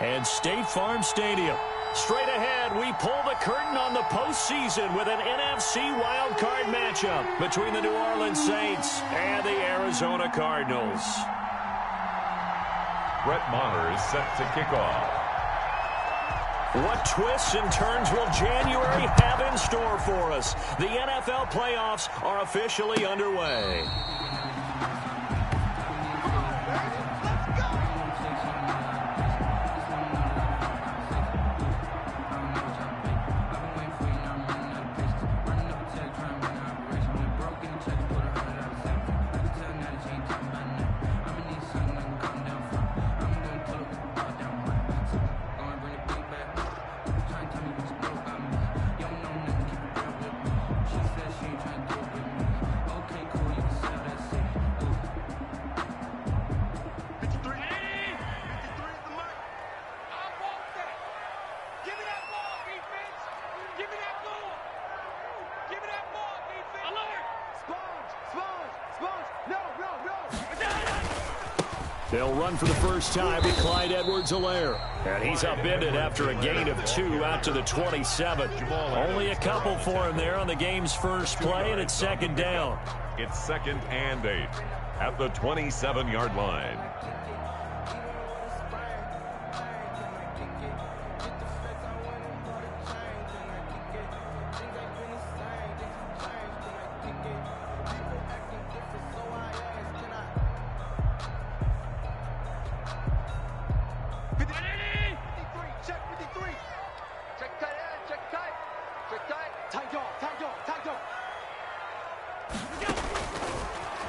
and State Farm Stadium. Straight ahead, we pull the curtain on the postseason with an NFC wildcard matchup between the New Orleans Saints and the Arizona Cardinals. Brett Maher is set to kick off. What twists and turns will January have in store for us? The NFL playoffs are officially underway. They'll run for the first time with Clyde Edwards-Helaire. And he's upended after a gain of 2 out to the 27. Only a couple for him there on the game's first play, and it's second down. It's 2nd and 8 at the 27-yard line.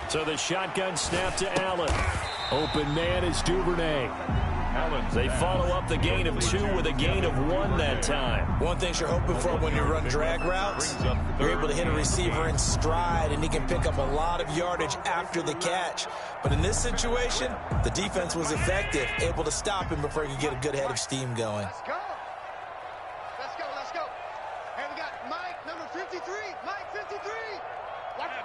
So the shotgun snap to Allen. Open man is Duvernay. They follow up the gain of 2 with a gain of 1 that time. One thing you're hoping for when you run drag routes, you're able to hit a receiver in stride, and he can pick up a lot of yardage after the catch. But in this situation, the defense was effective, able to stop him before he could get a good head of steam going. Let's go. Let's go, let's go. Hey, we got Mike, number 53. Mike, 53. Watch it.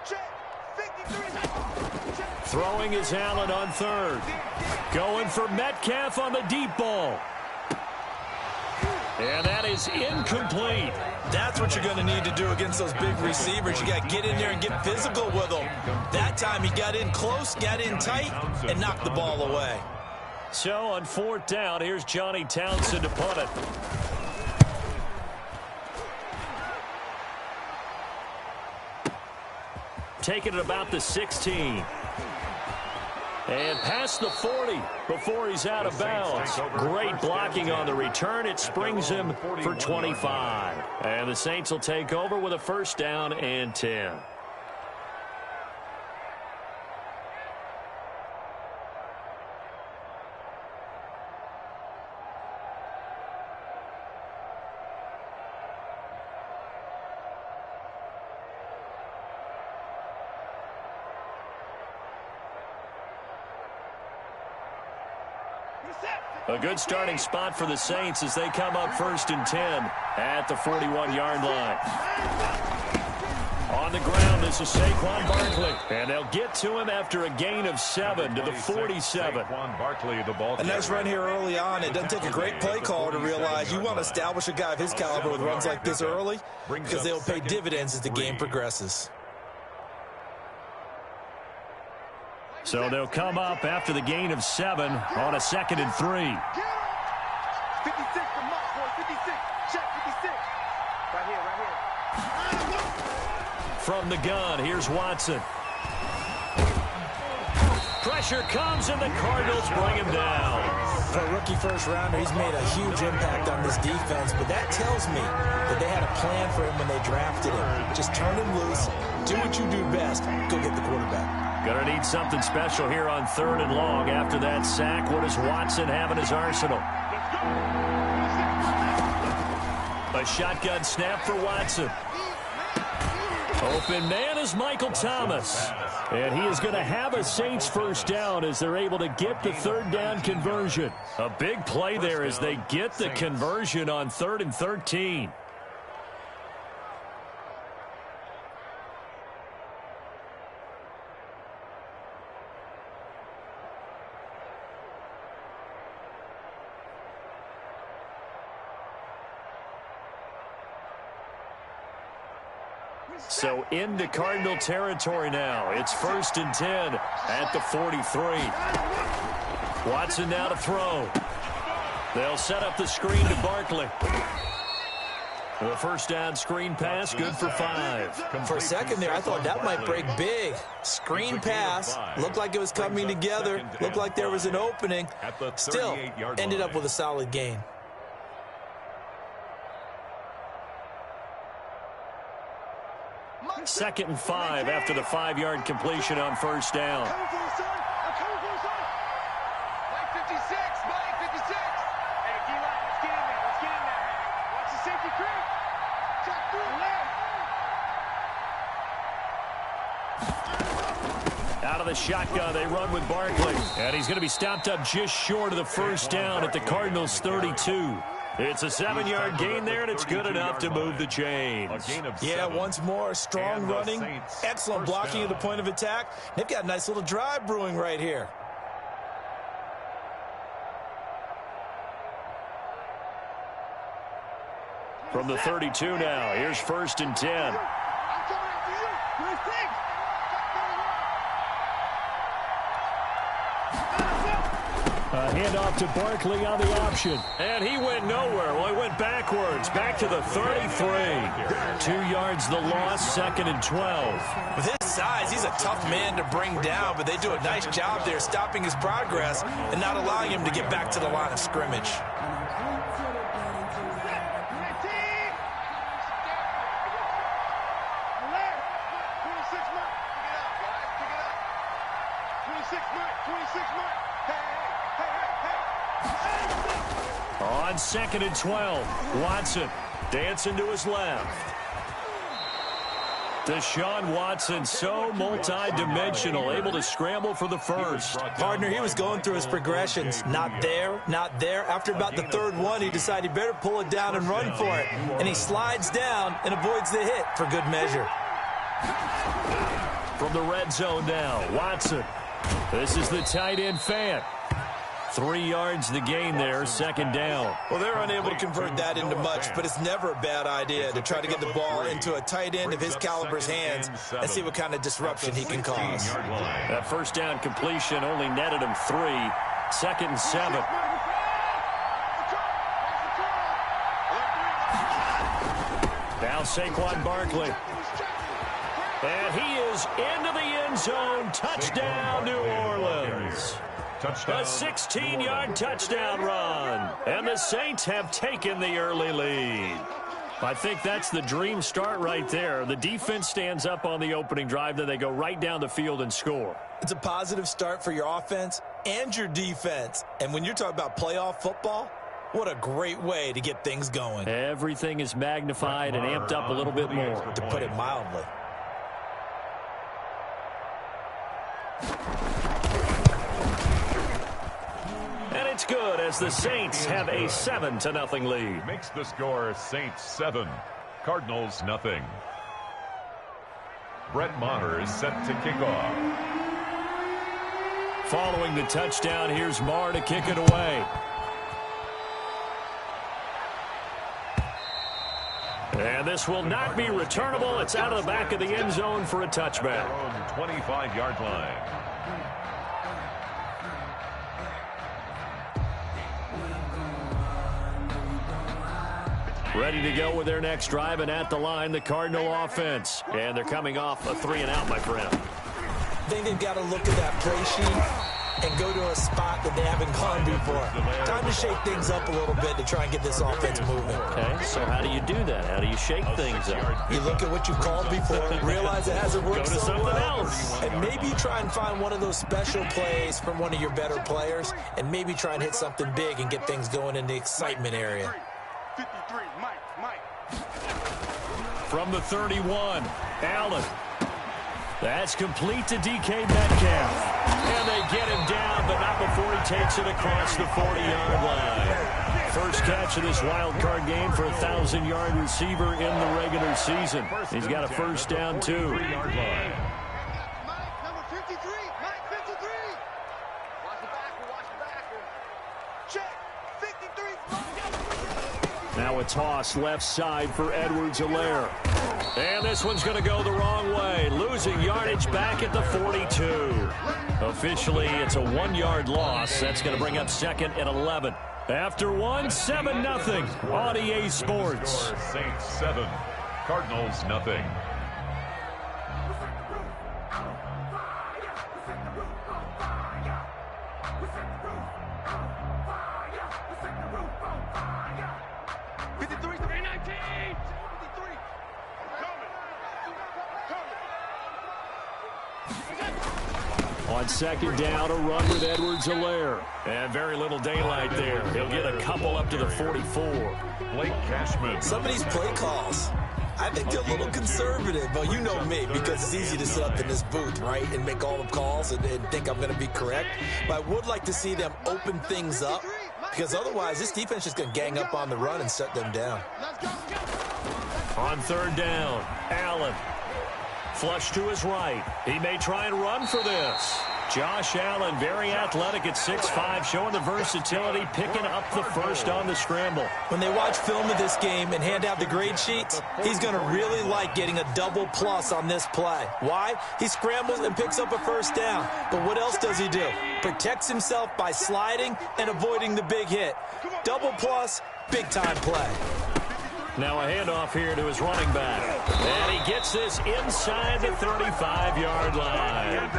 Check. 53. Throwing is Allen on 3rd. Going for Metcalf on the deep ball. And that is incomplete. That's what you're going to need to do against those big receivers. You got to get in there and get physical with them. That time he got in close, got in tight, and knocked the ball away. So on 4th down, here's Johnny Townsend to punt it. Taking it about the 16. And past the 40 before he's out of bounds. Great blocking on the return. It springs him for 25. And the Saints will take over with a 1st down and 10. A good starting spot for the Saints as they come up 1st and 10 at the 41-yard line. On the ground, this is Saquon Barkley. And they'll get to him after a gain of 7 to the 47. Saquon Barkley, the ball. A nice run here early on. It doesn't take a great play caller to realize you want to establish a guy of his caliber with runs like this early because they will pay dividends as the game progresses. So they'll come up after the gain of 7 on a 2nd and 3. 56 for Mark, boy. 56. Check 56. Right here. From the gun, here's Watson. Pressure comes, and the Cardinals bring him down. For a rookie first-rounder, he's made a huge impact on this defense, but that tells me that they had a plan for him when they drafted him. Just turn him loose, do what you do best, go get the quarterback. Gonna need something special here on 3rd and long after that sack. What does Watson have in his arsenal? A shotgun snap for Watson. Open man is Michael Thomas. And he is going to have a Saints 1st down as they're able to get the 3rd down conversion. A big play there as they get the conversion on 3rd and 13. So into Cardinal territory now. It's 1st and 10 at the 43. Watson now to throw. They'll set up the screen to Barkley. The first down screen pass, good for 5. For a second there, I thought that might break big. Screen pass, looked like it was coming together, looked like there was an opening. Still, ended up with a solid gain. Second and 5 after the 5-yard completion on first down. Mike 56, Mike 56. Hey, D-line, let's get in there, let's get in there. Watch the safety creep. Check through left. Out of the shotgun, they run with Barkley. And he's going to be stopped up just short of the first down at the Cardinals' 32. It's a 7-yard gain there, and it's good enough to move the chains. Yeah, once more, strong running, excellent blocking at the point of attack. They've got a nice little drive brewing right here. From the 32 now, here's 1st and 10. I'm coming after you. Where's things? A handoff to Barkley on the option. And he went nowhere. Well, he went backwards, back to the 33. 2 yards the loss, 2nd and 12. With his size, he's a tough man to bring down, but they do a nice job there stopping his progress and not allowing him to get back to the line of scrimmage. On 2nd and 12, Watson dancing to his left. Deshaun Watson, so multi-dimensional, able to scramble for the first. Partner, he was going through his progressions. Not there, not there. After about the third one, he decided he better pull it down and run for it. And he slides down and avoids the hit for good measure. From the red zone now, Watson. This is the tight end Fant. 3 yards the gain there, 2nd down. Well, they're unable to convert that into much, but it's never a bad idea to try to get the ball into a tight end of his caliber's hands and see what kind of disruption he can cause. That first down completion only netted him 3. 2nd and 7. Now Saquon Barkley. And he is into the end zone. Touchdown, New Orleans. A 16-yard touchdown run. And the Saints have taken the early lead. I think that's the dream start right there. The defense stands up on the opening drive, then they go right down the field and score. It's a positive start for your offense and your defense. And when you're talking about playoff football, what a great way to get things going. Everything is magnified and amped up a little bit more, to put it mildly. And it's good as the Saints have a 7-0 lead. Makes the score Saints 7, Cardinals nothing. Brett Maher is set to kick off. Following the touchdown, here's Maher to kick it away. And this will not be returnable. It's out of the back of the end zone for a touchback. Their own 25-yard line. Ready to go with their next drive, and at the line, the Cardinal offense. And they're coming off a 3-and-out, my friend. I think they've got to look at that play sheet and go to a spot that they haven't gone before. Time to shake things up a little bit to try and get this offense moving. Okay, so how do you do that? How do you shake things up? You look at what you've called before, realize it hasn't worked Go to so something well, else. and maybe try and find one of those special plays from one of your better players, and maybe try and hit something big and get things going in the excitement area. 53, Mike. From the 31, Allen. That's complete to DK Metcalf. And they get him down, but not before he takes it across the 40-yard line. First catch of this wild card game for a 1,000-yard receiver in the regular season. He's got a first down, too. Mike, number 53, Mike 53. Watch the backer. Check, 53. Now a toss left side for Edwards-Helaire. And this one's going to go the wrong way, losing yardage back at the 42. Officially, it's a 1-yard loss. That's going to bring up second and 11. After one, 7-0 on EA Sports. Saints 7, Cardinals nothing. On second down, a run with Edwards-Helaire. And very little daylight there. He'll get a couple up to the 44. Blake Cashman. Some of these play calls, I think they're a little conservative. But you know me, because it's easy to sit up in this booth, right, and make all the calls and think I'm going to be correct. But I would like to see them open things up, because otherwise this defense is going to gang up on the run and shut them down. On third down, Allen. Flush to his right. He may try and run for this. Josh Allen, very athletic at 6'5", showing the versatility, picking up the first on the scramble. When they watch film of this game and hand out the grade sheets, he's going to really like getting a double plus on this play. Why? He scrambles and picks up a first down. But what else does he do? Protects himself by sliding and avoiding the big hit. Double plus, big-time play. Now a handoff here to his running back. And he gets this inside the 35-yard line.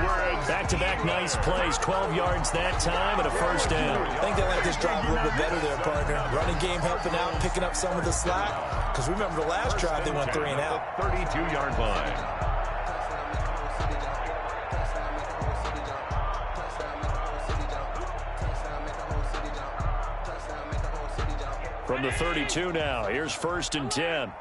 Back-to-back nice plays, 12 yards that time and a first down. I think they like this drive a little bit better there, partner. Running game helping out, picking up some of the slack. Because remember the last drive, they went 3 and out. 32-yard line. From the 32 now, here's first and 10.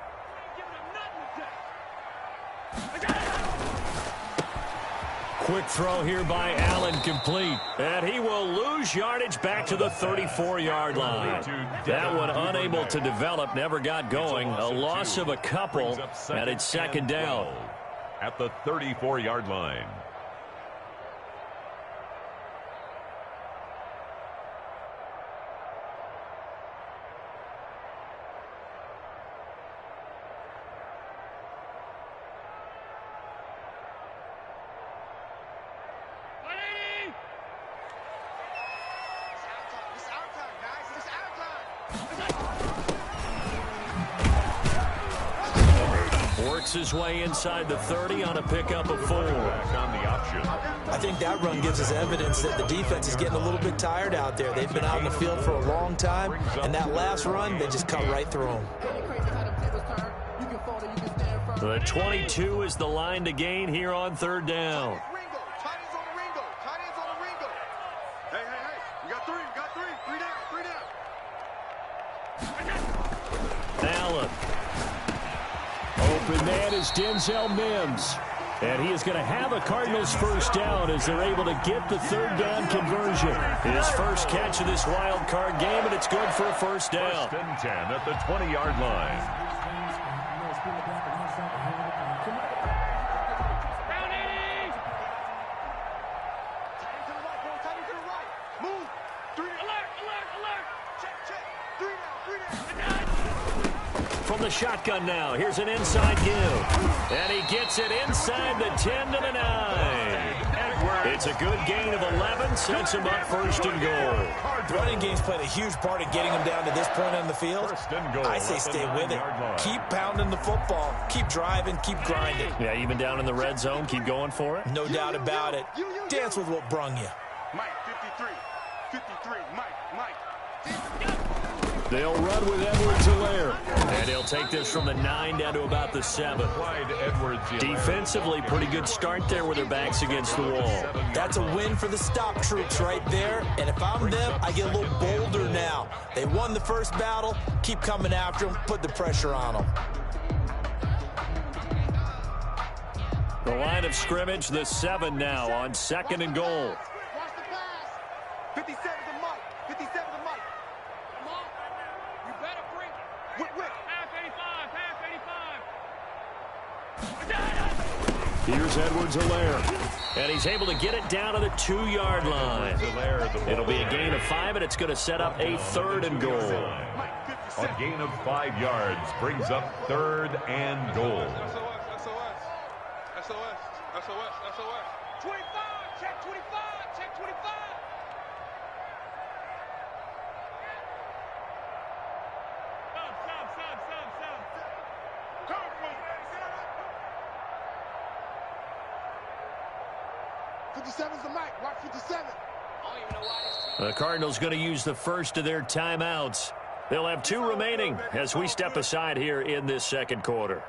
Quick throw here by Allen, complete. And he will lose yardage back to the 34-yard line. That one unable to develop, never got going. A loss of a couple, and it's second down. At the 34-yard line. Works his way inside the 30 on a pickup of 4. On the option. I think that run gives us evidence that the defense is getting a little bit tired out there. They've been out in the field for a long time, and that last run, they just cut right through them. The 22 is the line to gain here on third down. Allen. Open man is Denzel Mims. And he is going to have a Cardinals first down as they're able to get the third down conversion. His first catch of this wild card game, and it's good for a first down. First and 10 at the 20-yard line. From the shotgun now, here's an inside give. And he gets it inside the 10 to the 9. It's a good gain of 11, sets him up first and goal. The running game's played a huge part in getting him down to this point on the field. I say stay with it. Keep pounding the football. Keep driving. Keep grinding. Yeah, even down in the red zone, keep going for it. No doubt about it. Dance with what brung you. Mike, 53, Mike. They'll run with Edwards-Helaire. And he'll take this from the 9 down to about the 7. Defensively, pretty good start there with their backs against the wall. That's a win for the stop troops right there. And if I'm them, I get a little bolder now. They won the first battle. Keep coming after them. Put the pressure on them. The line of scrimmage, the 7 now on second and goal. Watch the pass. 57 to Mike. 57 to Mike. Come on. You better bring it. Whip. Half 85. Here's Edwards-Helaire. And he's able to get it down to the 2-yard line. It'll be a gain of 5, and it's going to set up a third and goal. Mike, 57. A gain of 5 yards brings up 3rd and goal. SOS. 25, check 25, check 25. Stop. 57's the mic. Watch 57. The Cardinals going to use the first of their timeouts. They'll have 2 remaining as we step aside here in this second quarter.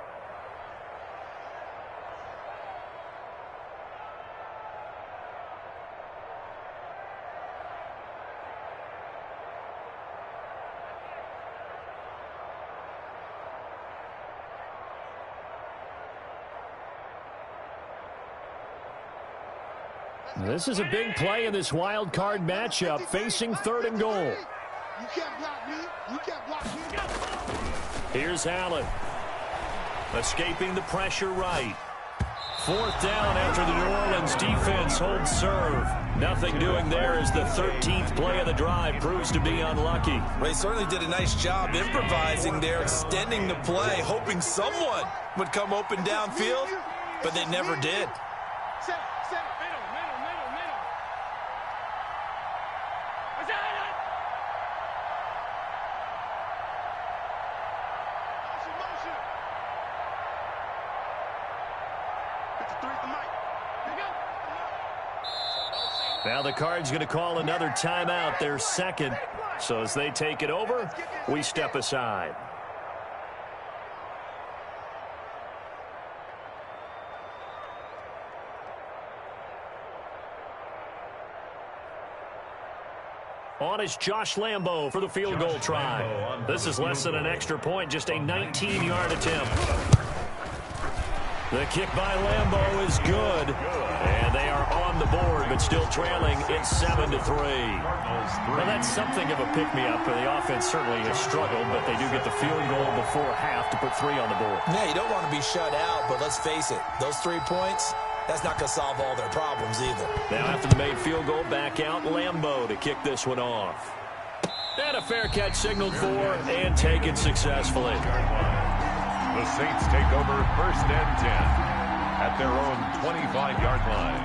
This is a big play in this wild card matchup, facing 3rd and goal. You can't block me. You can't block me. Here's Allen. Escaping the pressure right. 4th down after the New Orleans defense holds serve. Nothing doing there as the 13th play of the drive proves to be unlucky. Well, they certainly did a nice job improvising there, extending the play, hoping someone would come open downfield, but they never did. Now the Cards going to call another timeout, their second. So as they take it over, we step aside. On is Josh Lambo for the field goal try. This is less than an extra point, just a 19-yard attempt. The kick by Lambo is good, and they are on the board, but still trailing. It's 7-3. Well, that's something of a pick-me-up. The offense certainly has struggled, but they do get the field goal before half to put 3 on the board. Yeah, you don't want to be shut out, but let's face it, those 3 points, that's not going to solve all their problems either. Now after the made field goal, back out Lambo to kick this one off. And a fair catch signaled for and taken successfully. The Saints take over 1st and 10 at their own 25-yard line.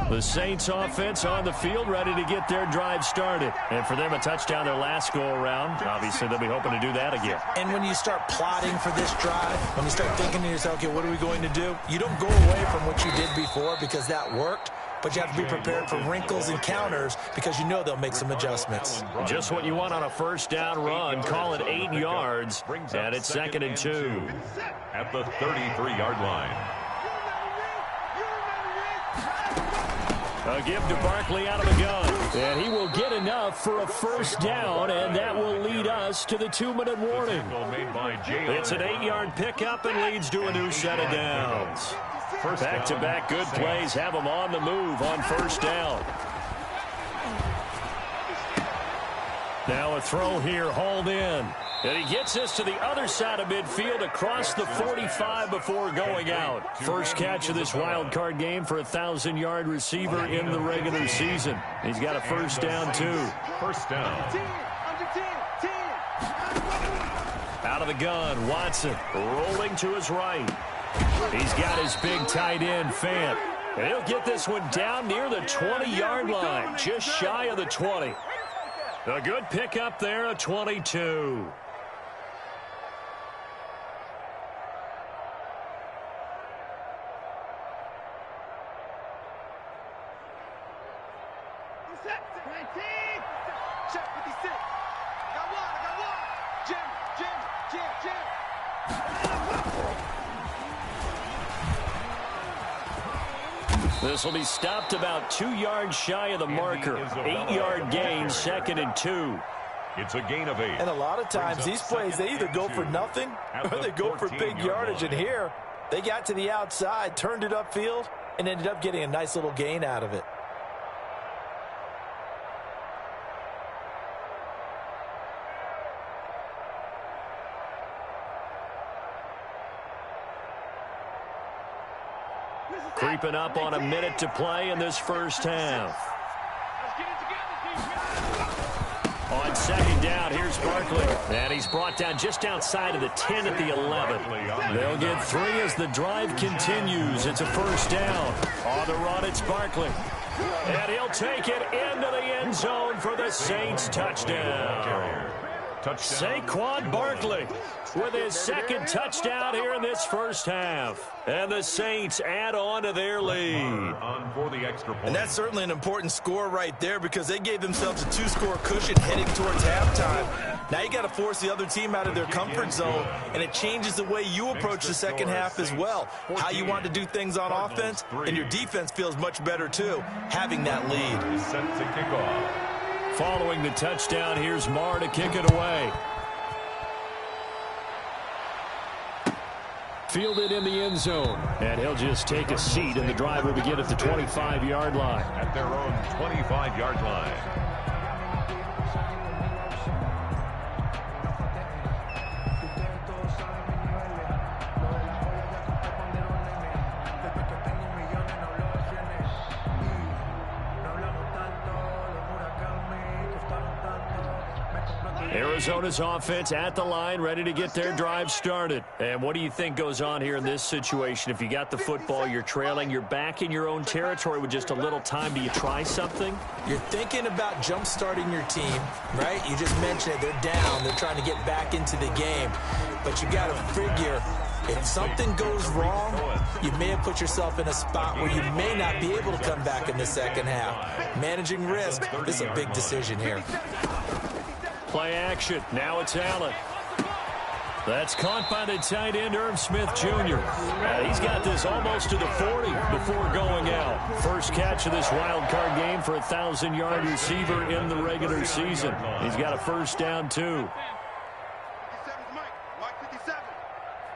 The Saints offense on the field, ready to get their drive started. And for them, a touchdown their last go-around. Obviously, they'll be hoping to do that again. And when you start plotting for this drive, when you start thinking to yourself, okay, what are we going to do? You don't go away from what you did before because that worked, but you have to be prepared for wrinkles and counters because you know they'll make some adjustments. Just what you want on a 1st down run. Call it 8 yards, and it's 2nd and 2. At the 33-yard line. A give to Barkley out of the gun. And he will get enough for a 1st down, and that will lead us to the 2-minute warning. It's an 8-yard pickup and leads to a new set of downs. Back-to-back good plays have them on the move on 1st down. Now a throw here, hauled in. And he gets this to the other side of midfield across the 45 before going out. First catch of this wild card game for a 1,000-yard receiver in the regular season. He's got a 1st down, too. 1st down. Out of the gun, Watson rolling to his right. He's got his big tight end, Fant. And he'll get this one down near the 20-yard line, just shy of the 20. A good pickup there, a 22. This will be stopped about 2 yards shy of the marker. 8-yard gain, 2nd and 2. It's a gain of 8. And a lot of times these plays, they either go for nothing or they go for big yardage. And here, they got to the outside, turned it upfield, and ended up getting a nice little gain out of it. Creeping up on a minute to play in this first half. On second down, here's Barkley. And he's brought down just outside of the 10 at the 11. They'll get 3 as the drive continues. It's a first down. On the run, it's Barkley. And he'll take it into the end zone for the Saints touchdown. Saquon Barkley with his second touchdown here in this first half. And the Saints add on to their lead. And that's certainly an important score right there because they gave themselves a 2-score cushion heading towards halftime. Now you got to force the other team out of their comfort zone, and it changes the way you approach the second half as well. How you want to do things on offense, and your defense feels much better too, having that lead. Set to kick off. Following the touchdown, here's Marr to kick it away. Fielded in the end zone. And he'll just take a seat, and the drive will begin at the 25-yard line. At their own 25-yard line. Arizona's offense at the line, ready to get their drive started. And what do you think goes on here in this situation? If you got the football, you're trailing, you're back in your own territory with just a little time. Do you try something? You're thinking about jump-starting your team, right? You just mentioned it. They're down. They're trying to get back into the game. But you got to figure, if something goes wrong, you may have put yourself in a spot where you may not be able to come back in the second half. Managing risk, this is a big decision here. Play action. Now it's Allen. That's caught by the tight end, Irv Smith Jr. He's got this almost to the 40 before going out. First catch of this wild card game for a 1,000-yard receiver in the regular season. He's got a first down, too. 57's Mike. Mark 57.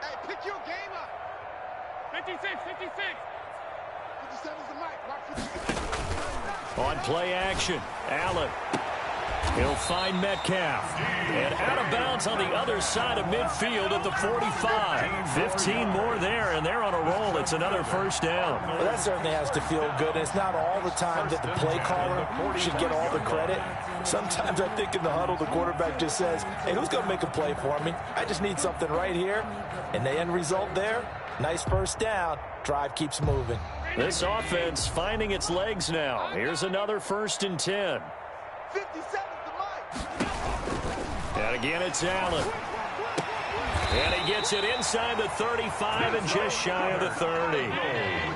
Hey, pick your game up. 56. 57's the Mike. Mark 56. On play action, Allen. He'll find Metcalf. And out of bounds on the other side of midfield at the 45. 15 more there, and they're on a roll. It's another first down. Well, that certainly has to feel good. And it's not all the time that the play caller should get all the credit. Sometimes I think in the huddle, the quarterback just says, hey, who's going to make a play for me? I just need something right here. And the end result there, nice first down. Drive keeps moving. This offense finding its legs now. Here's another 1st and 10. 57's the Mike. And again, it's Allen. And he gets it inside the 35 and just shy of the 30.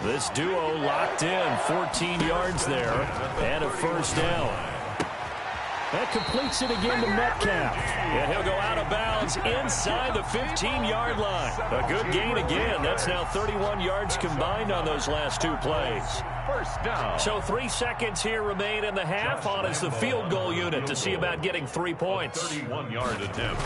This duo locked in, 14 yards there, and a first down. That completes it again to Metcalf. And he'll go out of bounds inside the 15-yard line. A good gain again. That's now 31 yards combined on those last 2 plays. First down. So 3 seconds here remain in the half. On is the field goal unit to see about getting 3 points. 31-yard attempt.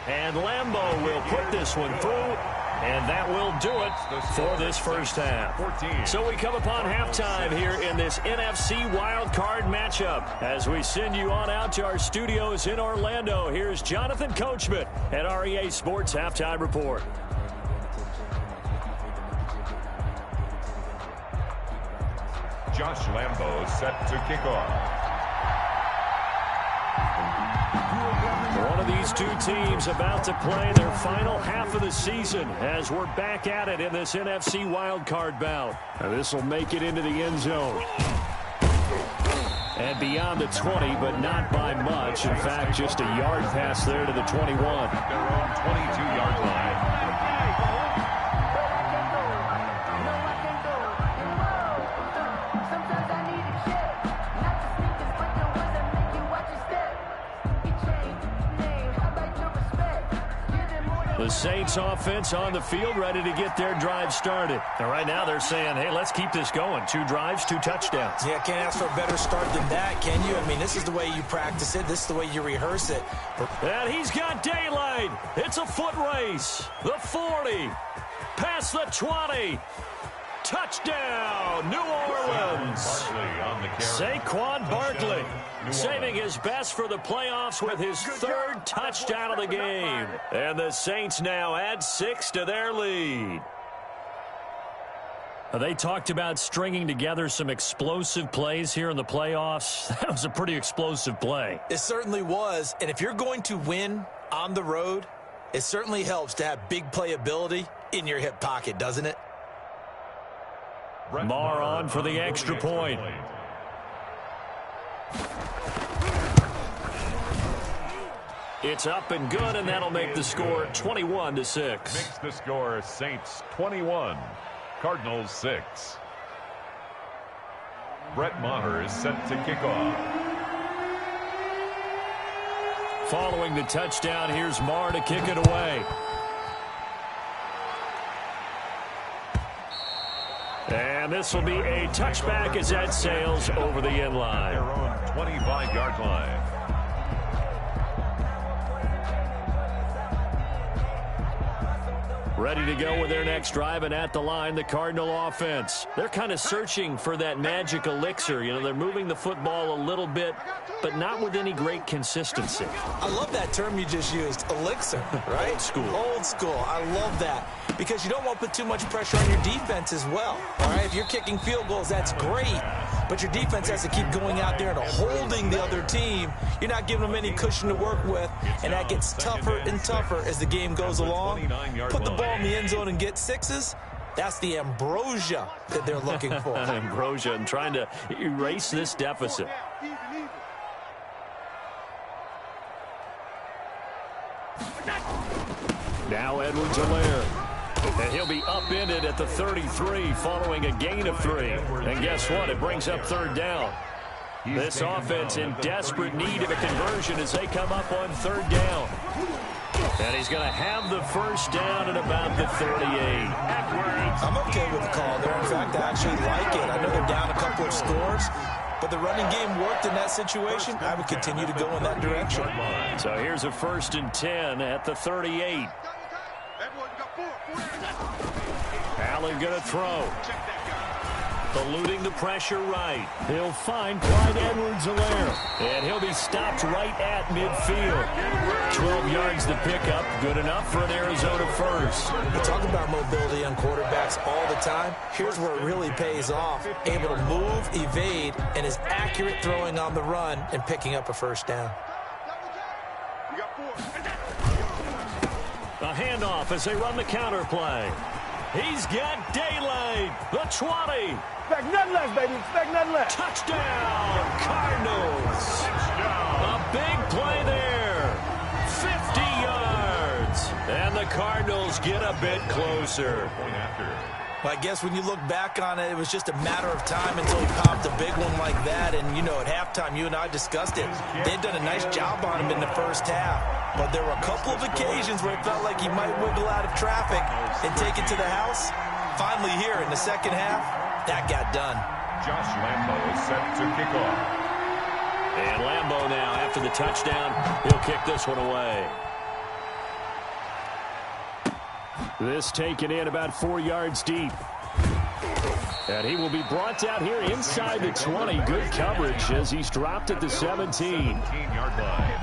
And Lambeau will put this one through, and that will do it for this first half. So we come upon halftime here in this NFC Wild Card matchup. As we send you on out to our studios in Orlando, here's Jonathan Coachman at REA Sports Halftime Report. Josh Lambeau set to kick off. One of these 2 teams about to play their final half of the season as we're back at it in this NFC wildcard bout. Now this will make it into the end zone. And beyond the 20, but not by much. In fact, just a yard pass there to the 21. Their own 22-yard line. The Saints offense on the field ready to get their drive started. And right now they're saying, hey, let's keep this going. 2 drives, 2 touchdowns. Yeah, can't ask for a better start than that, can you? I mean, this is the way you practice it. This is the way you rehearse it. And he's got daylight. It's a foot race. The 40. Past the 20. Touchdown, New Orleans. Saquon Barkley saving his best for the playoffs with his 3rd touchdown of the game. And the Saints now add 6 to their lead. They talked about stringing together some explosive plays here in the playoffs. That was a pretty explosive play. It certainly was. And if you're going to win on the road, it certainly helps to have big playability in your hip pocket, doesn't it? Maher on for the extra point. It's up and good, and that'll make the score 21-6. Makes the score Saints 21, Cardinals 6. Brett Maher is set to kick off. Following the touchdown, here's Maher to kick it away. And this will be a touchback as that sails over the end line. Their own 25-yard line. Ready to go with their next drive, and at the line, the Cardinal offense. They're kind of searching for that magic elixir. You know, they're moving the football a little bit, but not with any great consistency. I love that term you just used, elixir, right? Old school. Old school. I love that because you don't want to put too much pressure on your defense as well. All right, if you're kicking field goals, that's great, but your defense has to keep going out there and holding the other team. You're not giving them any cushion to work with, and that gets tougher and tougher as the game goes along. Put the ball in the end zone and get sixes. That's the ambrosia that they're looking for. Ambrosia, and trying to erase this deficit. Now Edwards-Helaire. And he'll be upended at the 33 following a gain of 3. And guess what? It brings up third down. This offense in desperate need of a conversion as they come up on third down. And he's going to have the first down at about the 38. I'm okay with the call there. In fact, I actually like it. I know they're down a couple of scores, but the running game worked in that situation. I would continue to go in that direction. So here's a 1st and 10 at the 38. Allen going to throw. Eluding the pressure right. He'll find Clyde Edwards-Helaire. And he'll be stopped right at midfield. 12 yards to pick up. Good enough for an Arizona first. We talk about mobility on quarterbacks all the time. Here's where it really pays off. Able to move, evade, and is accurate throwing on the run and picking up a first down. A handoff as they run the counter play. He's got daylight. The 20. Expect nothing less, baby. Expect nothing less. Touchdown, Cardinals. A big play there. 50 yards. And the Cardinals get a bit closer. Well, I guess when you look back on it, it was just a matter of time until he popped a big one like that. And, you know, at halftime, you and I discussed it. They'd done a nice job on him in the first half. But there were a couple of occasions where it felt like he might wiggle out of traffic and take it to the house. Finally here in the second half, that got done. Josh Lambo is set to kick off. And Lambo now, after the touchdown, he'll kick this one away. This taken in about 4 yards deep. And he will be brought down here inside the 20. Good coverage as he's dropped at the 17. 17-yard line.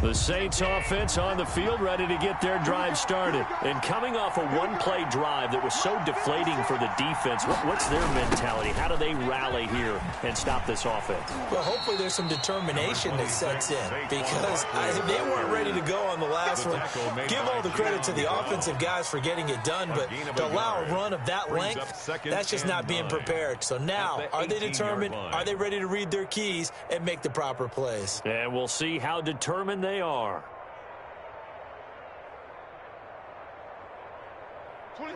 The Saints offense on the field ready to get their drive started. And coming off a one-play drive that was so deflating for the defense, what's their mentality? How do they rally here and stop this offense? Well, hopefully there's some determination that sets in because they weren't ready to go on the last one. Give all the credit to the offensive guys for getting it done, but to allow a run of that length, that's just not being prepared. So now, are they determined? Are they ready to read their keys and make the proper plays? And we'll see how determined they are.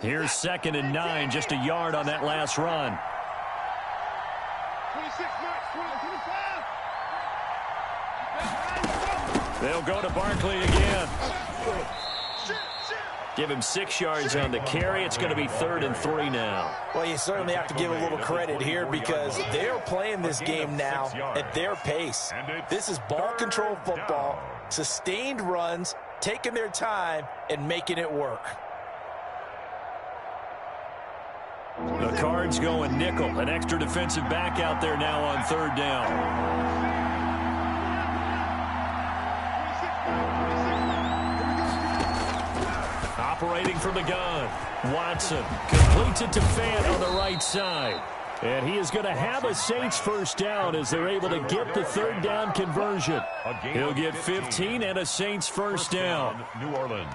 Here's 2nd and 9, just a yard on that last run. 26, 25. They'll go to Barkley again. Give him 6 yards on the carry. It's going to be 3rd and 3 now. Well, you certainly have to give a little credit here because they're playing this game now at their pace. This is ball control football, sustained runs, taking their time and making it work. The Cards going nickel. An extra defensive back out there now on third down. Operating from the gun. Watson completes it to Fant on the right side. And he is going to have a Saints first down as they're able to get the third down conversion. He'll get 15 and a Saints first down. New Orleans.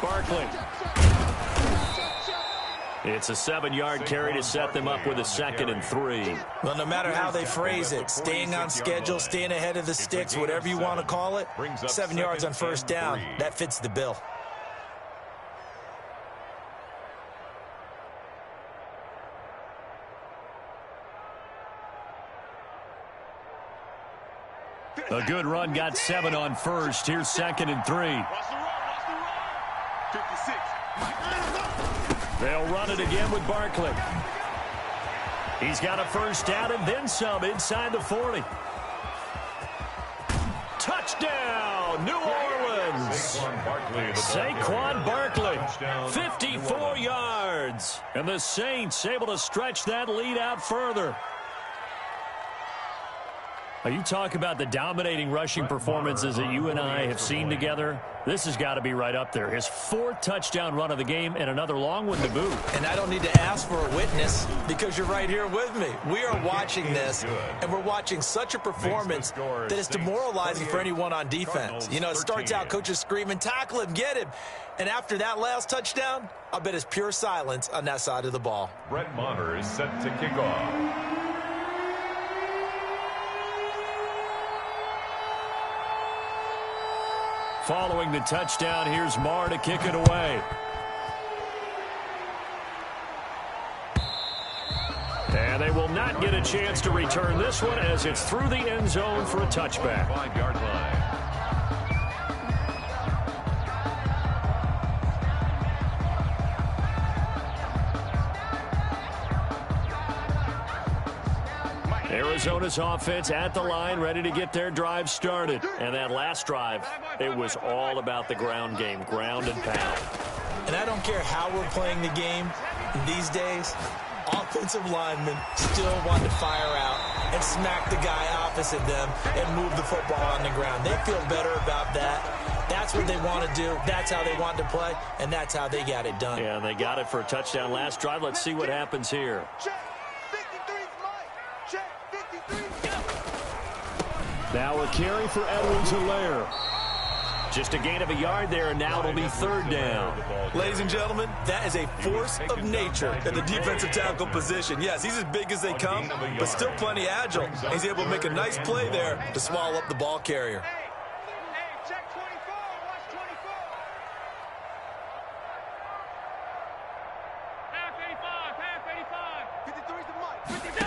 Barkley. It's a 7-yard carry to set them up with a 2nd and 3. Well, no matter how they phrase it, staying on schedule, staying ahead of the sticks, whatever you want to call it, 7 yards on first down, that fits the bill. A good run got 7 on first. Here's 2nd and 3. 56. They'll run it again with Barkley. He's got a first down and then some inside the 40. Touchdown, New Orleans. Saquon Barkley, 54 yards. And the Saints able to stretch that lead out further. Now, you talk about the dominating rushing performances that you and I have seen together. This has got to be right up there. His 4th touchdown run of the game and another long one to boot. And I don't need to ask for a witness because you're right here with me. We are watching this, and we're watching such a performance that is demoralizing for anyone on defense. You know, it starts out coaches screaming, tackle him, get him. And after that last touchdown, I bet it's pure silence on that side of the ball. Brett Maher is set to kick off. Following the touchdown, here's Maher to kick it away. And they will not get a chance to return this one as it's through the end zone for a touchback. 5-yard line. Arizona's offense at the line, ready to get their drive started. And that last drive, it was all about the ground game, ground and pound. And I don't care how we're playing the game these days, offensive linemen still want to fire out and smack the guy opposite them and move the football on the ground. They feel better about that. That's what they want to do. That's how they want to play, and that's how they got it done. Yeah, and they got it for a touchdown last drive. Let's see what happens here. Now a carry for Edwards-Helaire. Just a gain of a yard there, and now it'll be third down. Ladies and gentlemen, that is a force of nature at the defensive tackle position. Yes, he's as big as they come, but still plenty agile. He's able to make a nice play there to swallow up the ball carrier. Check 24. Watch 24. Half 85. 53's the mic. 53.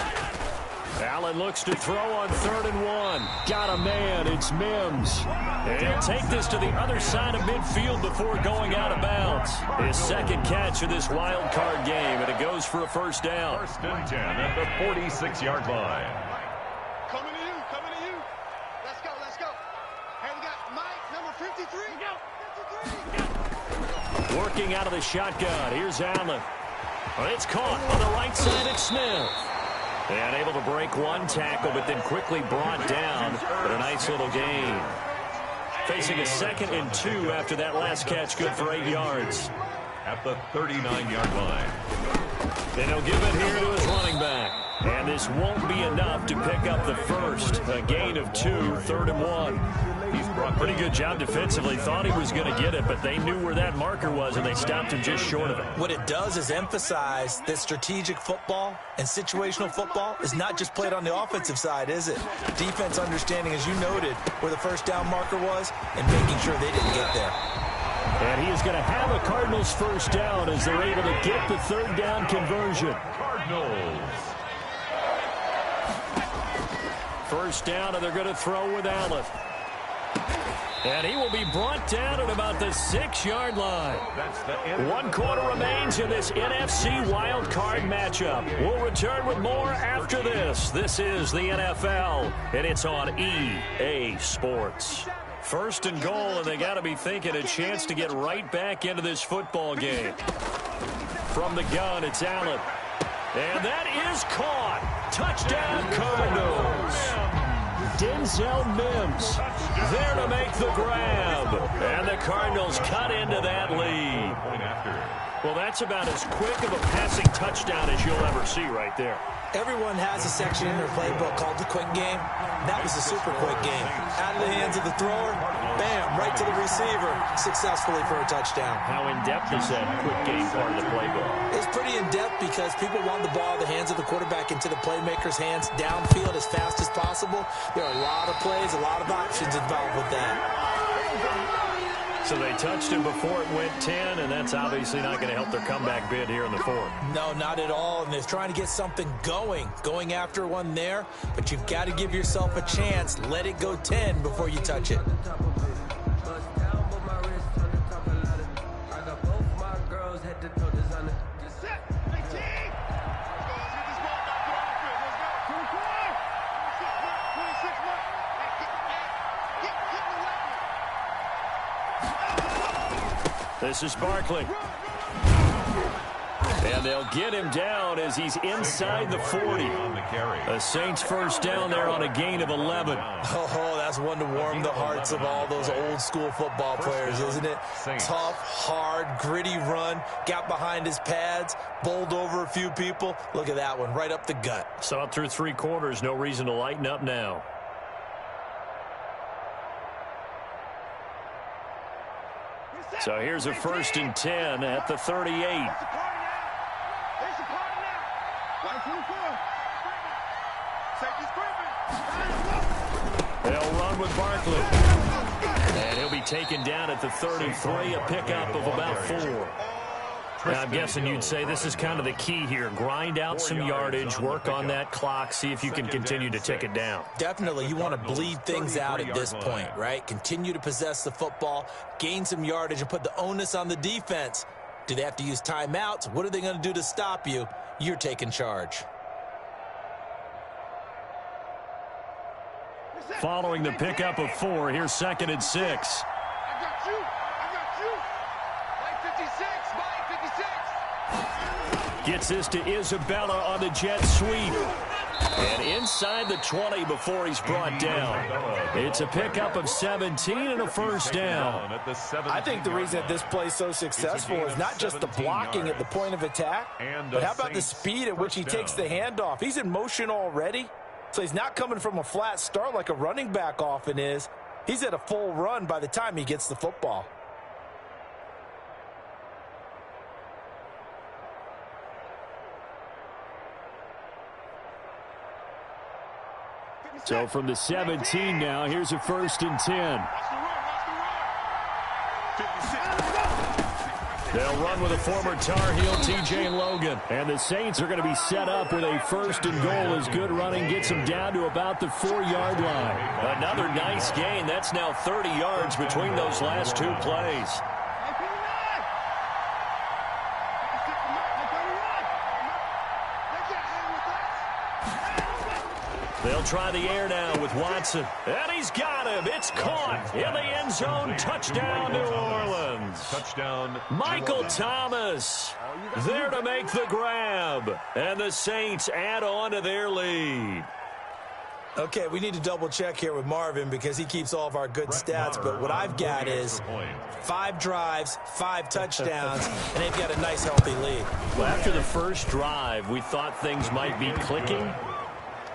Allen looks to throw on 3rd and 1. Got a man. It's Mims. And he'll take this to the other side of midfield before going out of bounds. His 2nd catch of this wild card game, and it goes for a first down. 1st and 10 at the 46-yard line. Coming to you. Coming to you. Let's go. Let's go. Hey, we got Mike, number 53. Go. 53. Working out of the shotgun. Here's Allen. It's caught on the right side. It's Smith. And able to break one tackle, but then quickly brought down. But a nice little gain. Facing a 2nd and 2 after that last catch, good for 8 yards. At the 39-yard line. Then he'll give it here to his running back. And this won't be enough to pick up the first. A gain of 2, 3rd and 1. He's brought pretty good job defensively. Thought he was going to get it, but they knew where that marker was, and they stopped him just short of it. What it does is emphasize that strategic football and situational football is not just played on the offensive side, is it? Defense understanding, as you noted, where the first down marker was and making sure they didn't get there. And he is going to have a Cardinals first down as they're able to get the third down conversion. Cardinals. First down, and they're going to throw with Allen. And he will be brought down at about the 6-yard line. 1 quarter remains in this NFC wild card matchup. We'll return with more after this. This is the NFL, and it's on EA Sports. First and goal, and they got to be thinking a chance to get right back into this football game. From the gun, it's Allen. And that is caught. Touchdown, Cardinals. Denzel Mims there to make the grab. And the Cardinals cut into that lead. Well, that's about as quick of a passing touchdown as you'll ever see right there. Everyone has a section in their playbook called the quick game. That was a super quick game. Out of the hands of the thrower, bam, right to the receiver, successfully for a touchdown. How in-depth is that quick game part of the playbook? It's pretty in-depth because people want the ball in the hands of the quarterback into the playmaker's hands downfield as fast as possible. There are a lot of plays, a lot of options involved with that. So they touched him before it went 10, and that's obviously not going to help their comeback bid here in the fourth. No, not at all, and they're trying to get something going after one there, but you've got to give yourself a chance. Let it go 10 before you touch it. This is Barkley. And they'll get him down as he's inside the 40. A Saints first down there on a gain of 11. Oh, that's one to warm the hearts of all those old school football players, isn't it? Tough, hard, gritty run. Got behind his pads, bowled over a few people. Look at that one, right up the gut. Saw it through 3 quarters. No reason to lighten up now. So here's a first and 10 at the 38. They'll run with Barkley. And he'll be taken down at the 33, a pickup of about 4. Now, I'm guessing you'd say this is kind of the key here. Grind out some yardage, work on that clock, see if you can continue to tick it down. Definitely. You want to bleed things out at this point, right? Continue to possess the football, gain some yardage, and put the onus on the defense. Do they have to use timeouts? What are they going to do to stop you? You're taking charge. Following the pickup of 4, here's 2nd and 6. I got you. Like 56. Gets this to Isabella on the jet sweep. And inside the 20 before he's brought down. It's a pickup of 17 and a first down. I think the reason that this play is so successful is not just the blocking at the point of attack, but how about the speed at which he takes the handoff? He's in motion already, so he's not coming from a flat start like a running back often is. He's at a full run by the time he gets the football. So from the 17 now, here's a first and 10. They'll run with a former Tar Heel, T.J. Logan. And the Saints are going to be set up with a first and goal as good running gets them down to about the 4-yard line. Another nice gain. That's now 30 yards between those last 2 plays. They'll try the air now with Watson. And he's got him. It's caught in the end zone. Touchdown, New Orleans. Touchdown. Michael Thomas there to make the grab. And the Saints add on to their lead. Okay, we need to double check here with Marvin because he keeps all of our good stats. But what I've got is 5 drives, 5 touchdowns, and they've got a nice, healthy lead. Well, after the first drive, we thought things might be clicking.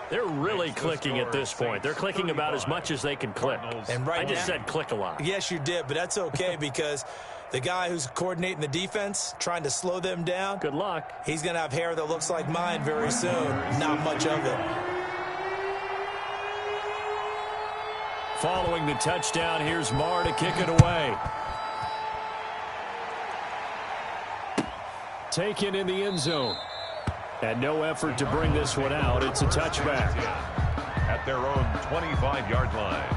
They're really clicking at this point. They're clicking about as much as they can click. And right I just now, said click a lot. Yes, you did, but that's okay because the guy who's coordinating the defense, trying to slow them down, Good luck. he's going to have hair that looks like mine very soon. Not much of it. Following the touchdown, here's Marr to kick it away. taken in the end zone. And no effort to bring this one out. It's a touchback. At their own 25-yard line.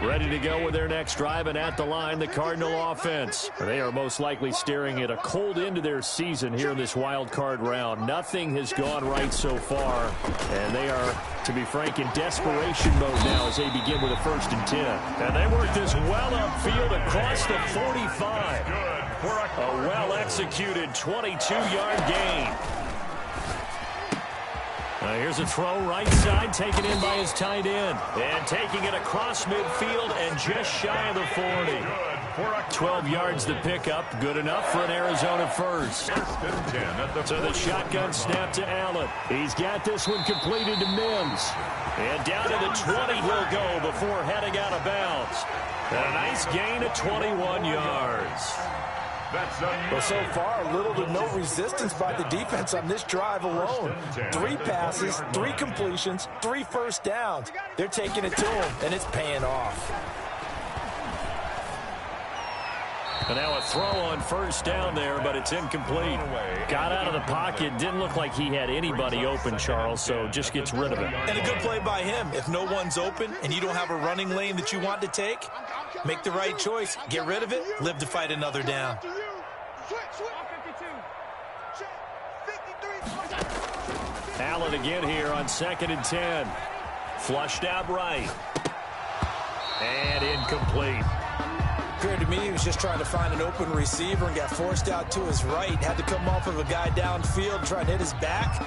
Ready to go with their next drive, and at the line, the Cardinal offense. They are most likely staring at a cold end to their season here in this wild card round. Nothing has gone right so far, and they are, to be frank, in desperation mode now as they begin with a 1st and 10. And they work this well upfield across the 45. A well-executed 22-yard gain. Here's a throw right side, taken in by his tight end. And taking it across midfield and just shy of the 40. 12 yards the pickup, good enough for an Arizona first. So the shotgun snap to Allen. He's got this one completed to Mims. And down to the 20 he'll go before heading out of bounds. And a nice gain of 21 yards. Well, so far, little to no resistance by the defense on this drive alone. 3 passes, 3 completions, 3 first downs. They're taking it to him, and it's paying off. And now a throw on 1st down there, but it's incomplete. Got out of the pocket. Didn't look like he had anybody open, Charles, so just gets rid of it. And a good play by him. If no one's open and you don't have a running lane that you want to take, make the right choice. Get rid of it. Live to fight another down. Allen again here on 2nd and 10. Flushed out right. And incomplete. Appeared to me he was just trying to find an open receiver and got forced out to his right. Had to come off of a guy downfield, trying to hit his back.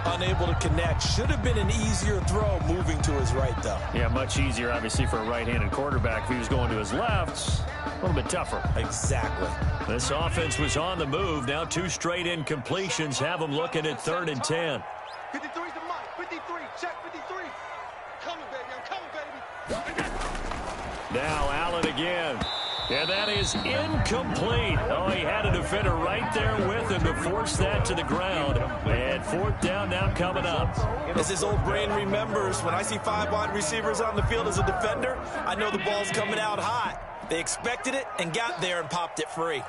Unable to connect. Should have been an easier throw moving to his right, though. Yeah, much easier, obviously, for a right-handed quarterback. If he was going to his left, a little bit tougher. Exactly. This offense was on the move. Now 2 straight incompletions have them looking at 3rd and 10. 53's the mark. 53. Check 53. Coming, baby. I'm coming, baby. Now Allen again. And that is incomplete. Oh, he had a defender right there with him to force that to the ground. And 4th down now coming up. As his old brain remembers, when I see 5 wide receivers on the field as a defender, I know the ball's coming out hot. They expected it and got there and popped it free.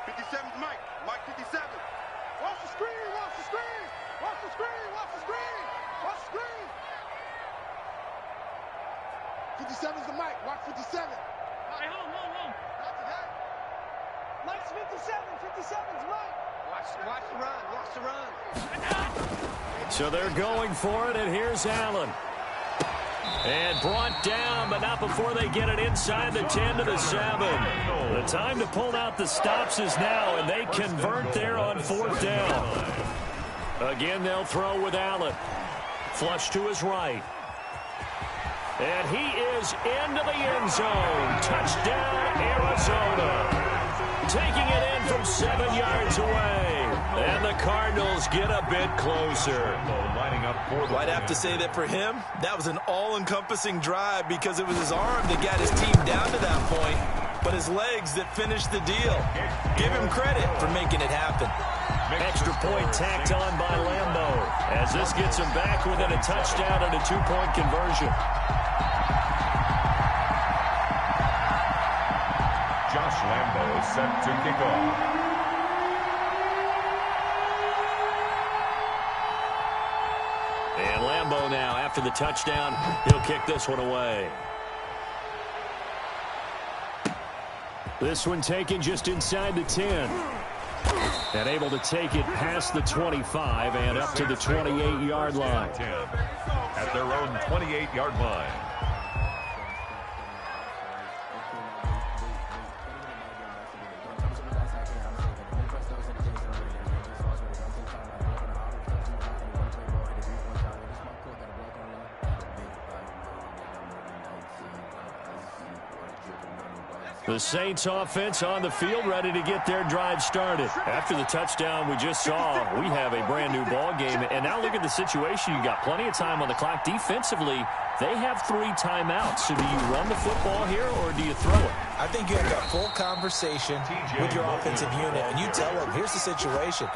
57's Mike. Mike 57. Watch the screen. Watch the screen. Watch the screen. Watch the screen. Watch the screen. 57's the Mike. Watch 57. Hey, hold. Not today. Mike's 57. 57's Mike. Watch the run. Watch the run. So they're going for it, and here's Allen. And brought down, but not before they get it inside the 10 to the 7. The time to pull out the stops is now, and they convert there on 4th down. Again, they'll throw with Allen. Flush to his right. And he is into the end zone. Touchdown, Arizona. Taking it in from 7 yards away. And the Cardinals get a bit closer. I'd have to say that for him, that was an all-encompassing drive because it was his arm that got his team down to that point, but his legs that finished the deal. Give him credit for making it happen. Extra point tacked on by Lambo as this gets him back within a touchdown and a 2-point conversion. Josh Lambo is set to kick off. And Lambo now, after the touchdown, he'll kick this one away. This one taken just inside the 10. And able to take it past the 25 and up to the 28-yard line. At their own 28-yard line. The Saints offense on the field, ready to get their drive started. After the touchdown we just saw, we have a brand new ball game. And now look at the situation. You got plenty of time on the clock. Defensively, they have 3 timeouts. So do you run the football here or do you throw it? I think you have that full conversation with your offensive unit, and you tell them, here's the situation.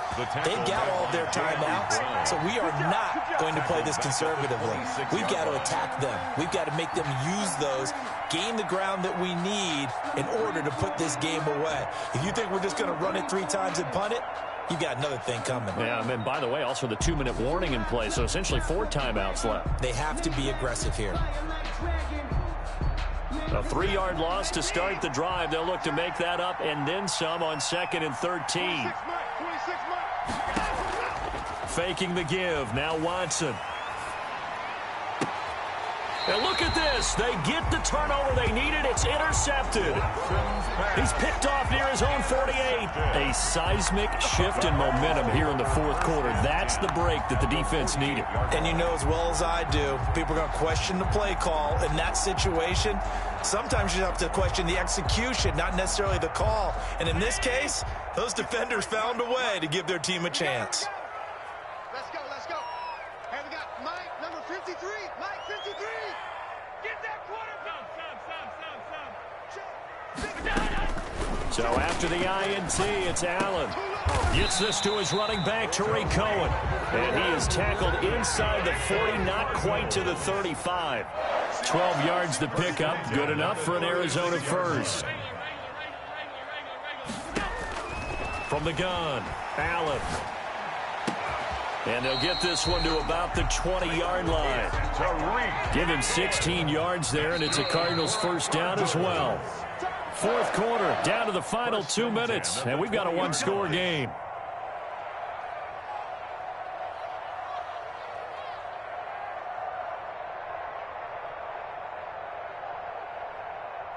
They've got all of their timeouts, so we are not going to play this conservatively. We've got to attack them. We've got to make them use those, gain the ground that we need in order to put this game away. If you think we're just going to run it 3 times and punt it, you got another thing coming. Yeah, and by the way, also the 2-minute warning in play, so essentially 4 timeouts left. They have to be aggressive here. A 3-yard loss to start the drive. They'll look to make that up and then some on 2nd and 13. Faking the give. Now Watson. And look at this. They get the turnover they needed. It's intercepted. He's picked off near his own 48. A seismic shift in momentum here in the 4th quarter. That's the break that the defense needed. And you know as well as I do, people are going to question the play call in that situation. Sometimes you have to question the execution, not necessarily the call. And in this case, those defenders found a way to give their team a chance. Let's go, let's go. Hey, we got Mike, number 53. Mike, 53. Get that quarterback. So after the INT, it's Allen. Gets this to his running back, Tariq Cohen. And he is tackled inside the 40, not quite to the 35. 12 yards to pick up. Good enough for an Arizona first. From the gun, Allen. And they'll get this one to about the 20-yard line. Give him 16 yards there, and it's a Cardinals first down as well. 4th quarter, down to the final 2 minutes, and we've got a 1-score game.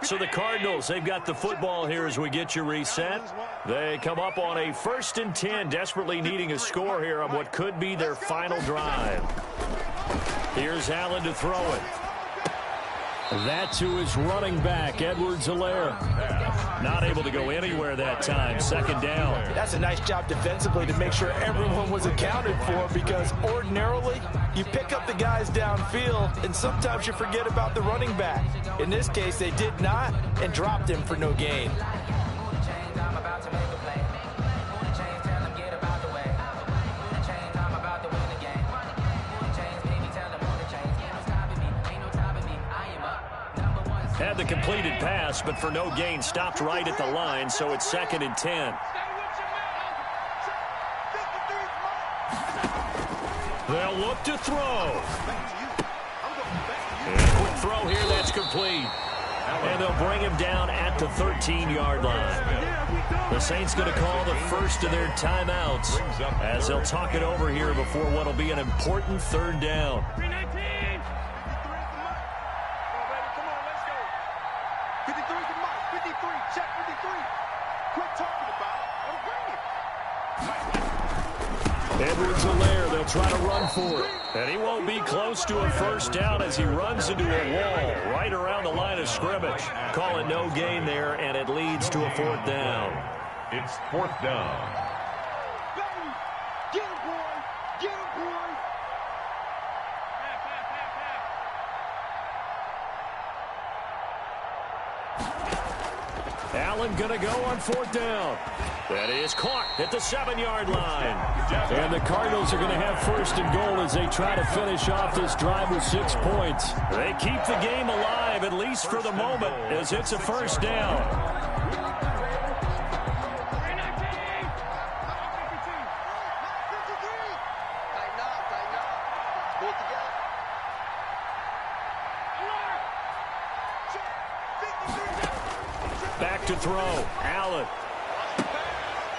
So the Cardinals, they've got the football here as we get you reset. They come up on a 1st and 10, desperately needing a score here on what could be their final drive. Here's Allen to throw it. That to his running back, Edwards-Helaire. Not able to go anywhere that time. 2nd down. That's a nice job defensively to make sure everyone was accounted for, because ordinarily you pick up the guys downfield and sometimes you forget about the running back. In this case, they did not and dropped him for no gain. Had the completed pass, but for no gain, stopped right at the line, so it's 2nd and 10. They'll look to throw. And a quick throw here, that's complete. And they'll bring him down at the 13-yard line. The Saints going to call the first of their timeouts as they'll talk it over here before what will be an important 3rd down. 53, check 53. Quit talking about it. I'm bringing. Edwards-Helaire, they'll try to run for it. And he won't be close to a first down as he runs into a wall right around the line of scrimmage. Call it no gain there, and it leads to a 4th down. It's 4th down. Get him, boy. Get him, boy. Allen going to go on 4th down. That is caught at the 7-yard line. And the Cardinals are going to have 1st and goal as they try to finish off this drive with 6 points. They keep the game alive, at least for the moment, as it's a 1st down. Back to throw, Allen.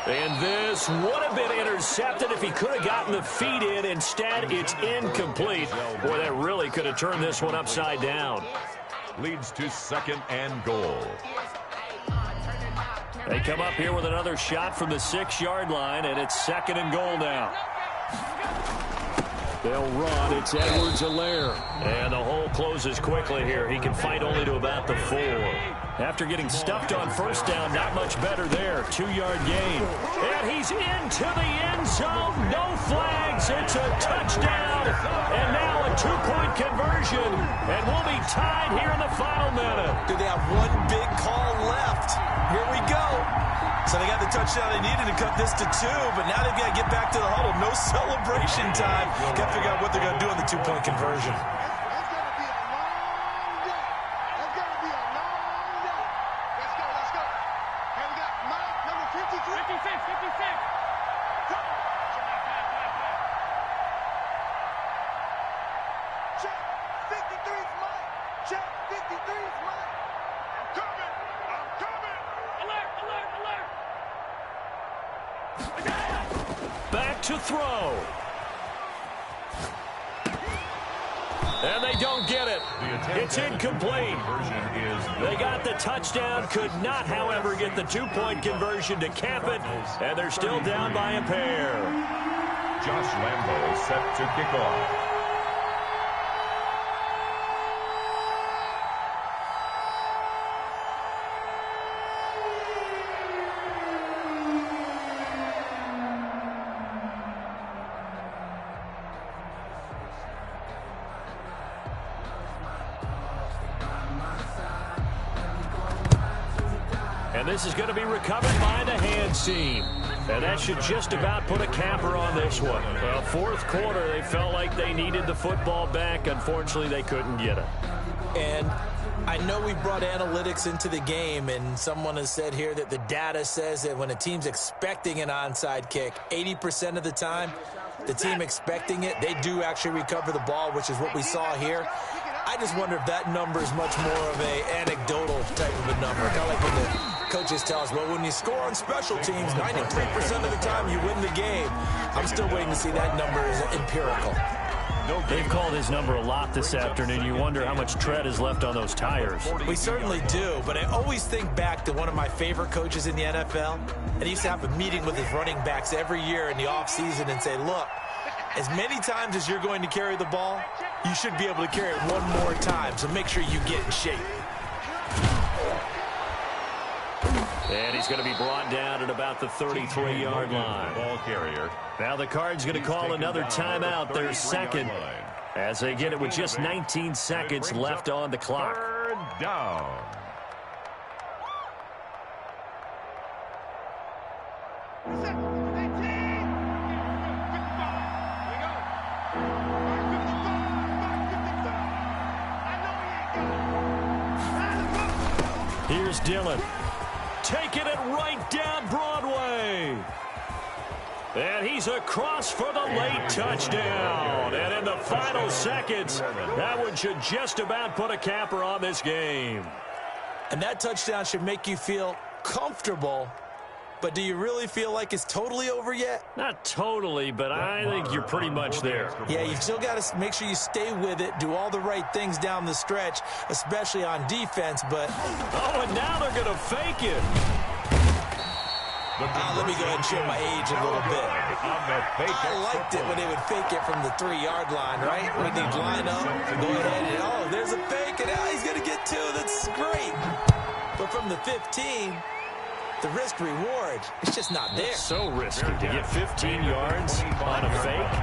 And this would have been intercepted if he could have gotten the feet in. Instead, it's incomplete. Boy, that really could have turned this one upside down. Leads to 2nd and goal. They come up here with another shot from the 6-yard line, and it's 2nd and goal now. They'll run. It's Edwards-Helaire. And the hole closes quickly here. He can fight only to about the 4. After getting stuffed on first down, not much better there. 2-yard gain. And he's into the end zone. No flags. It's a touchdown. And now a 2-point conversion. And we'll be tied here in the final minute. Do they have one big call left? Here we go. So they got the touchdown they needed to cut this to 2, but now they've got to get back to the huddle. No celebration time. Got to figure out what they're going to do on the 2-point conversion. Back to throw. And they don't get it. It's incomplete. They got the touchdown, could not, however, get the 2-point conversion to cap it, and they're still down by a pair. Josh Lambo set to kick off. And this is going to be recovered by the hands team. And that should just about put a capper on this one. Well, fourth quarter, they felt like they needed the football back. Unfortunately, they couldn't get it. And I know we brought analytics into the game, and someone has said here that the data says that when a team's expecting an onside kick, 80% of the time, the team expecting it, they do actually recover the ball, which is what we saw here. I just wonder if that number is much more of an anecdotal type of a number. Kind of like when the coaches tell us, well, when you score on special teams, 93% of the time you win the game. I'm still waiting to see that number is empirical. They've called his number a lot this afternoon. You wonder how much tread is left on those tires. We certainly do, but I always think back to one of my favorite coaches in the NFL, and he used to have a meeting with his running backs every year in the offseason and say, look, as many times as you're going to carry the ball, you should be able to carry it one more time, so make sure you get in shape. And he's going to be brought down at about the 33-yard line. Ball carrier. Now the Cards going to call another timeout, their second, as they get it with just 19 seconds left on the clock. Third down. Here's Dillon. Taking it right down Broadway. And he's across for the late touchdown. And in the final seconds, that one should just about put a capper on this game. And that touchdown should make you feel comfortable. But do you really feel like it's totally over yet? Not totally, but I think you're pretty much there. Yeah, you still got to make sure you stay with it, do all the right things down the stretch, especially on defense, but... Oh, and now they're going to fake it. Let me go ahead and show my age a little bit. I liked it when they would fake it from the 3-yard line, right? When they'd line up, go ahead and, oh, there's a fake, and now he's going to get 2. That's great. But from the 15... the risk-reward, it's just not there. It's so risky to get 15 yards on a fake.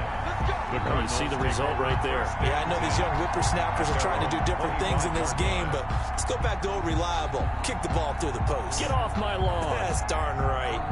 Oh, you see the result right there. Yeah, I know these young whippersnappers are trying to do different things in this game, but let's go back to old reliable. Kick the ball through the post. Get off my lawn. That's darn right.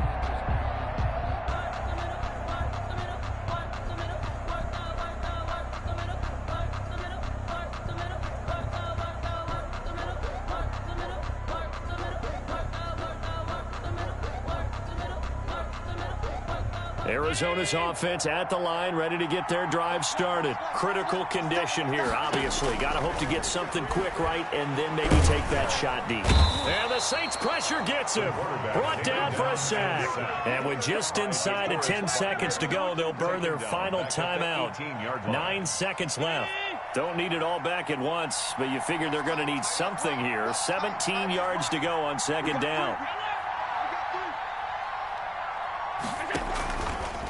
Arizona's offense at the line, ready to get their drive started. Critical condition here, obviously. Got to hope to get something quick right and then maybe take that shot deep. And the Saints pressure gets him. Brought down for a sack. And with just inside of 10 seconds to go, they'll burn their final timeout. 9 seconds left. Don't need it all back at once, but you figure they're going to need something here. 17 yards to go on second down.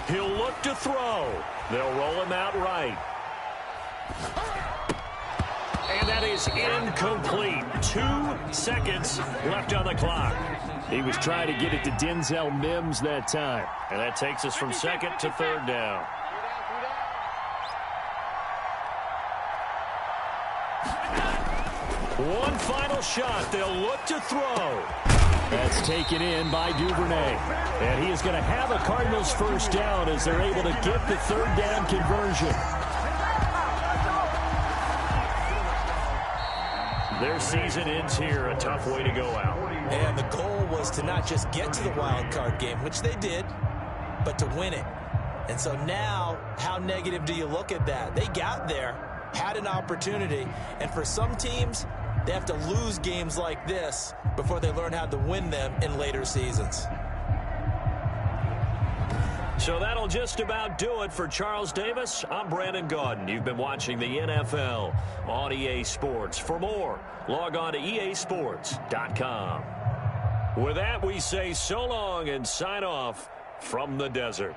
He'll look look to throw. They'll roll him out right. And that is incomplete. 2 seconds left on the clock. He was trying to get it to Denzel Mims that time. And that takes us from second to third down. One final shot. They'll look to throw. That's taken in by Duvernay. And he is going to have a Cardinals first down as they're able to get the third down conversion. Their season ends here. A tough way to go out. And the goal was to not just get to the wild card game, which they did, but to win it. And so now, how negative do you look at that? They got there, had an opportunity, and for some teams, they have to lose games like this before they learn how to win them in later seasons. So that'll just about do it for Charles Davis. I'm Brandon Gaudin. You've been watching the NFL on EA Sports. For more, log on to easports.com. With that, we say so long and sign off from the desert.